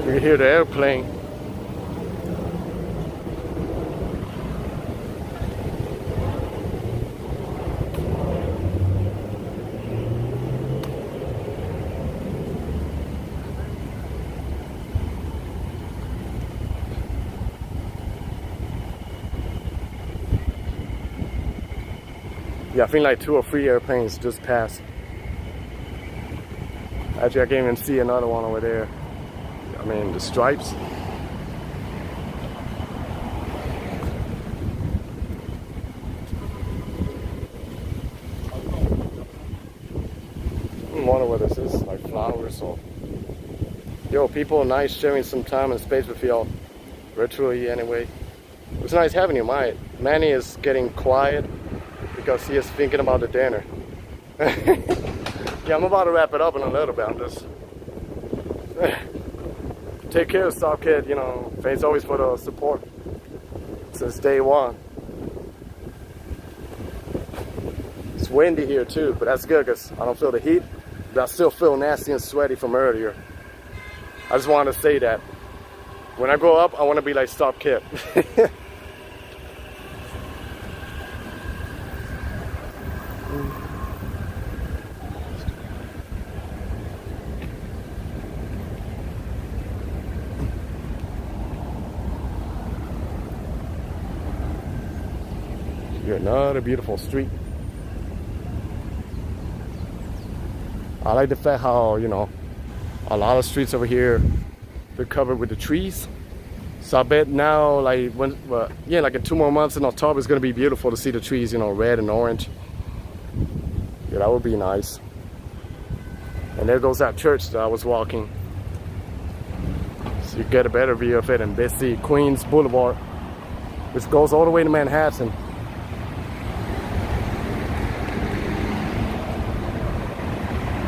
You can hear the airplane. Yeah, I think like 2 or 3 airplanes just passed. Actually, I can't even see another one over there. I mean, the stripes. I wonder what this is, like flowers or... Yo, people, nice sharing some time and space with y'all. Virtually, anyway. It's nice having you, mate. Manny is getting quiet because he is thinking about the dinner. Yeah, I'm about to wrap it up in a little bit. I'm just... Take care of Stop Kid, you know, thanks always for the support since day one. It's windy here too, but that's good because I don't feel the heat, but I still feel nasty and sweaty from earlier. I just wanted to say that. When I grow up, I want to be like Stop Kid. Another beautiful street. I like the fact how, you know, a lot of streets over here, they're covered with the trees. So I bet now, like when, yeah, like in 2 more months in October, it's gonna be beautiful to see the trees, you know, red and orange. Yeah, that would be nice. And there goes that church that I was walking. So you get a better view of it in busy Queens Boulevard, which goes all the way to Manhattan.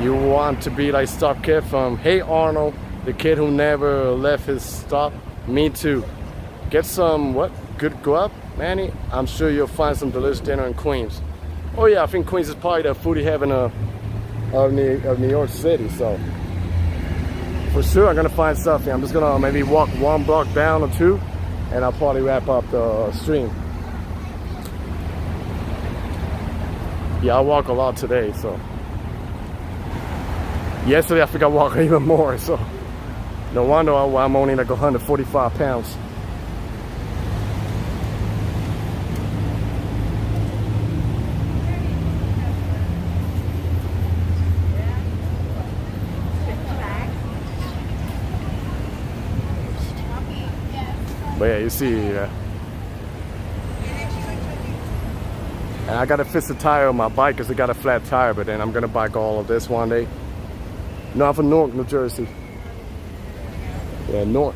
You want to be like Stop Kid from Hey Arnold, the kid who never left his stop? Me too. Get some, what? Good grub, Manny? I'm sure you'll find some delicious dinner in Queens. Oh yeah, I think Queens is probably the foodie heaven of New York City, so. For sure I'm gonna find something. I'm just gonna maybe walk 1 block down or 2, and I'll probably wrap up the stream. Yeah, I walk a lot today, so. Yesterday I think I walked even more, so no wonder I'm only like 145 pounds. But yeah, you see, and I gotta fix the tire on my bike because it got a flat tire, but then I'm gonna bike all of this one day. No, I'm from Newark, New Jersey. Yeah, Newark.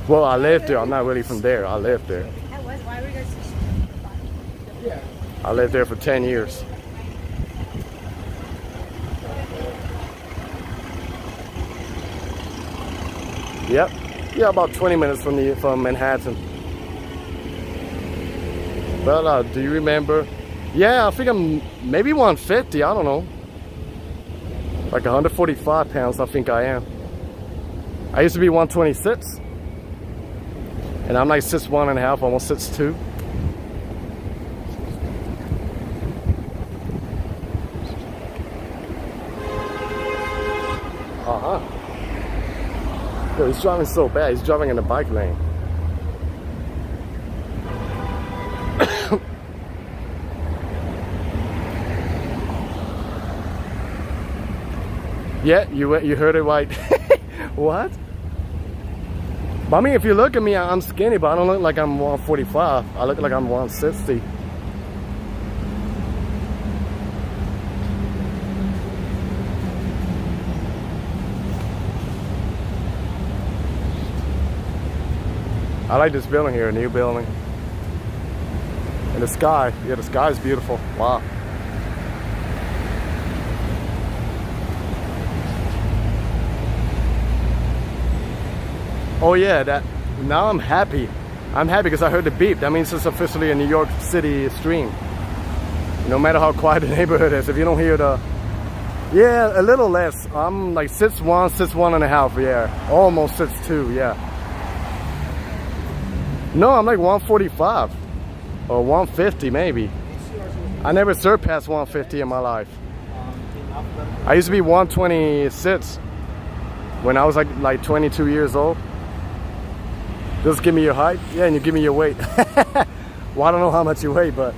Well, I lived there. I'm not really from there. I lived there. Why were you guys Yeah. I lived there for 10 years. Yep. Yeah, about 20 minutes from Manhattan. Well, do you remember? Yeah, I think I'm maybe 150. I don't know. Like 145 pounds, I think I am. I used to be 126. And I'm like 6'1.5", almost 6'2". Yo, he's driving so bad. He's driving in the bike lane. Yeah, you heard it right. What? But I mean, if you look at me, I'm skinny, but I don't look like I'm 145. I look like I'm 160. I like this building here, a new building. And the sky, yeah, the sky is beautiful. Wow. Oh yeah, that now I'm happy. I'm happy because I heard the beep. That means it's officially a New York City stream. No matter how quiet the neighborhood is, if you don't hear the, yeah, a little less. I'm like 6'1", 6'1.5", yeah, almost 6'2", yeah. No, I'm like 145 or 150 maybe. I never surpassed 150 in my life. I used to be 126 when I was like 22 years old. Just give me your height, yeah, and you give me your weight. Well, I don't know how much you weigh, but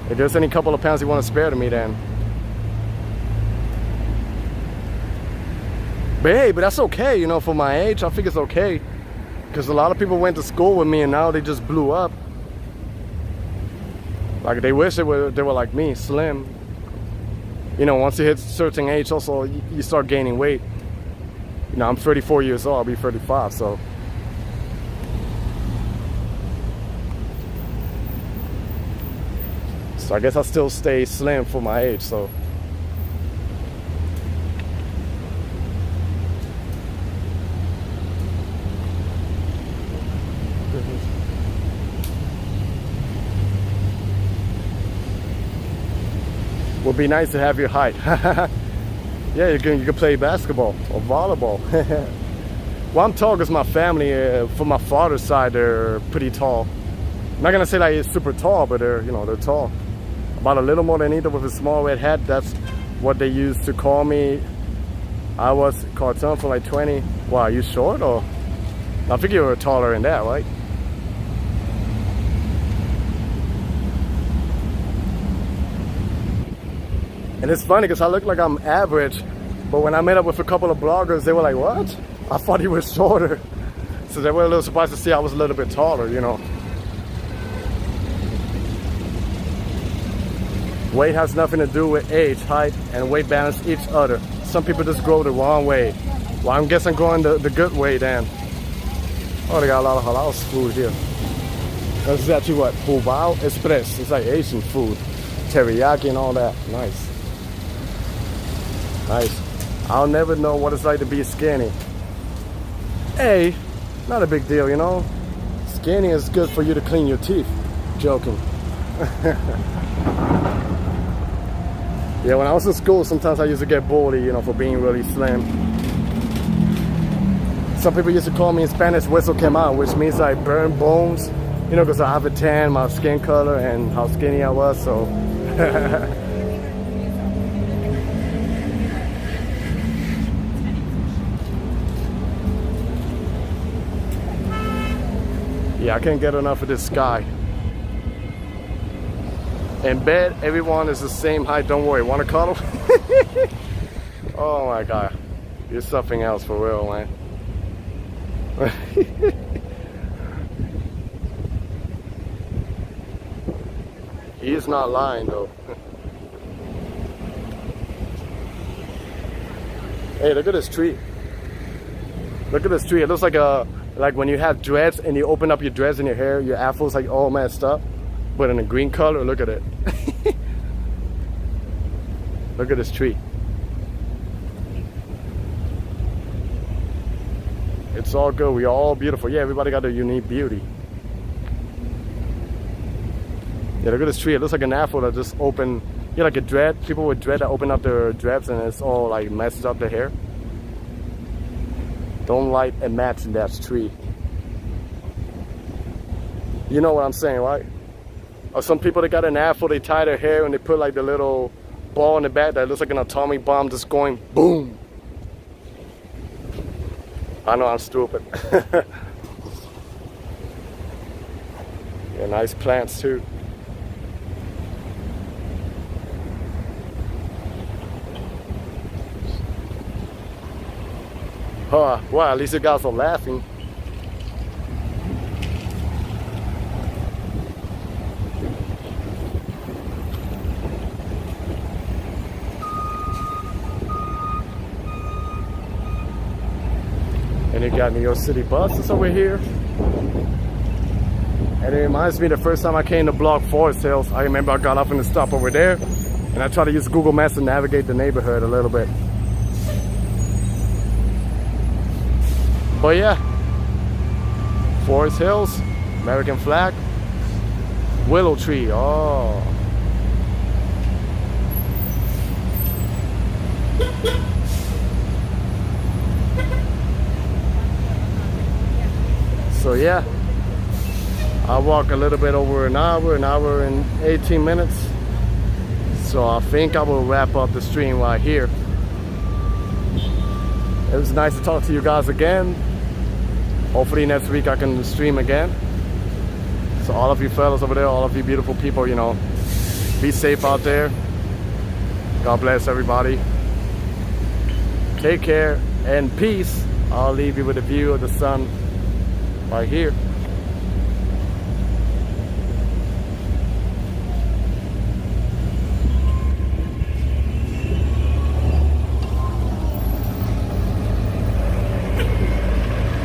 if there's any couple of pounds you want to spare to me, then. But hey, but that's okay, you know, for my age, I think it's okay. Because a lot of people went to school with me and now they just blew up. Like they wish they were like me, slim. You know, once you hit a certain age, also you start gaining weight. You know, I'm 34 years old, I'll be 35, so. So I guess I still stay slim for my age, so. Would be nice to have your height. Yeah, you can play basketball or volleyball. Well, I'm tall because my family, from my father's side, they're pretty tall. I'm not gonna say like it's super tall, but they're, you know, they're tall. About a little more than either with a small red hat. That's what they used to call me. I was cartoon for like 20. Wow, are you short or? I think you were taller than that, right? And it's funny because I look like I'm average, but when I met up with a couple of bloggers, they were like, what? I thought he was shorter. So they were a little surprised to see I was a little bit taller, you know. Weight has nothing to do with age, height, and weight balance each other. Some people just grow the wrong way. Well, I'm guessing growing the good way then. Oh, they got a lot of halal food here. This is actually what? Boulevard Express. It's like Asian food. Teriyaki and all that. Nice. Nice. I'll never know what it's like to be skinny. Hey, not a big deal, you know. Skinny is good for you to clean your teeth. Joking. Yeah, when I was in school, sometimes I used to get bullied, you know, for being really slim. Some people used to call me in Spanish hueso quemado, which means I burn bones, you know, because I have a tan, my skin color, and how skinny I was, so. Yeah, I can't get enough of this sky. In bed, everyone is the same height. Don't worry. Want to cuddle? Oh my God. You're something else for real, man. He's not lying though. Hey, look at this tree. Look at this tree. It looks like when you have dreads and you open up your dreads in your hair, your afro's like all messed up, but in a green color. Look at it. Look at this tree. It's all good. We're all beautiful. Yeah, everybody got their unique beauty. Yeah, look at this tree. It looks like an afro that just opened. Yeah, like a dread. People with dread that open up their dreads and it's all like messes up their hair. Don't light a match in that tree. You know what I'm saying, right? Or some people that got an afro, they tie their hair and they put like the little ball in the back that looks like an atomic bomb just going boom. I know I'm stupid. Yeah, nice plants too. Oh, well, at least you guys are laughing. And you got New York City buses over here. And it reminds me the first time I came to block Forrest Hills. I remember I got off in the stop over there and I tried to use Google Maps to navigate the neighborhood a little bit. But yeah, Forest Hills, American flag, willow tree. Oh, so yeah, I walk a little bit over an hour and 18 minutes. So I think I will wrap up the stream right here. It was nice to talk to you guys again. Hopefully next week I can stream again. So all of you fellas over there, all of you beautiful people, you know, be safe out there. God bless everybody. Take care and peace. I'll leave you with a view of the sun right here.